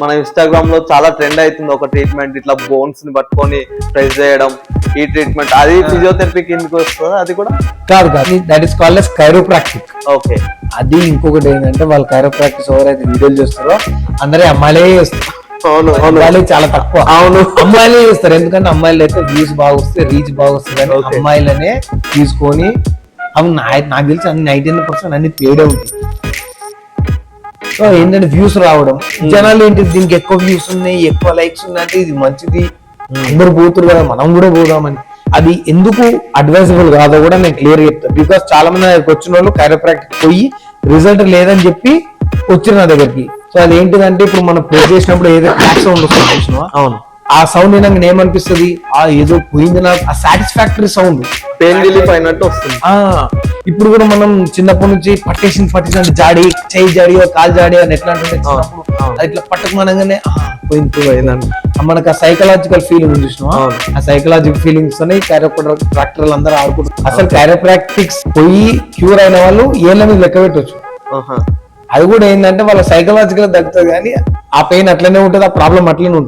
మన ఇన్స్టాగ్రామ్ లో చాలా ట్రెండ్ అవుతుంది ఒక ట్రీట్మెంట్, ఇట్లా బోన్స్ ని పట్టుకొని ప్రెస్ చేయడం, ఈ ట్రీట్మెంట్ అది ఫిజియోథెరపీ కిందకి వస్తుంది. అది కూడా కాదు, that is called as chiropractic. Okay. అది ఇంకొకటి ఏంటంటే వాళ్ళు కైరోప్రాక్టిస్ ఎవరైతే వీడియోలు చేస్తారో అందరే అమ్మాయిలే చేస్తారు. అవును, అమ్మాయిలు చాలా తక్కువ. అవును, అమ్మాయిలే చేస్తారు. ఎందుకంటే అమ్మాయిలు అయితే వ్యూస్ బాగా వస్తాయి, రీచ్ బాగా వస్తుంది అని అమ్మాయిలనే తీసుకొని అవి నాకు తెలిసి అన్ని 99% అన్ని పేడ్ అవుతాయి. సో ఏంటంటే వ్యూస్ రావడం, జనాలు ఏంటి దీనికి ఎక్కువ వ్యూస్ ఉన్నాయి, ఎక్కువ లైక్స్ ఉన్నాయి అంటే ఇది మంచిది, అందరు పోతురు కదా మనం కూడా పోదామని. అది ఎందుకు అడ్వైజబుల్ కాదో కూడా నేను క్లియర్ చెప్తాను. బికాస్ చాలా మంది వచ్చిన వాళ్ళు కైరోప్రాక్టిక్ పోయి రిజల్ట్ లేదని చెప్పి వచ్చారు నా దగ్గరికి. సో అది ఏంటిదంటే ఇప్పుడు మనం ప్రే చేసినప్పుడు ఏదో క్లాక్ సౌండ్ వస్తుంది చూసినావా, అవును, ఆ సౌండ్ నాకు ఏమనిపిస్తుంది, ఆ ఏదో పోయింది నాకు, ఆ సాటిస్ఫాక్టరీ సౌండ్, పెయిన్ రిలీఫ్ అయినట్టు వస్తుంది. ఇప్పుడు కూడా మనం చిన్నప్పటి నుంచి పట్టేసిన జాడి, చేయి జాడి, కాలు జాడి అని ఎట్లా అంటే అది ఇట్లా పట్టుకునగానే పోయింది మనకు ఆ సైకలాజికల్ ఫీలింగ్ చూసినా, ఆ సైకలాజికల్ ఫీలింగ్స్ అని కైరోప్రాక్టర్లు అందరూ ఆడుకుంటారు. అసలు కైరోప్రాక్టిక్స్ పోయి క్యూర్ అయిన వాళ్ళు ఏళ్ళని లెక్క పెట్టవచ్చు. అది కూడా ఏంటంటే వాళ్ళ సైకలాజికల్ తగ్గుతుంది కానీ ఆ పెయిన్ అట్లనే ఉంటుంది, ఆ ప్రాబ్లం అట్లనే ఉంటుంది.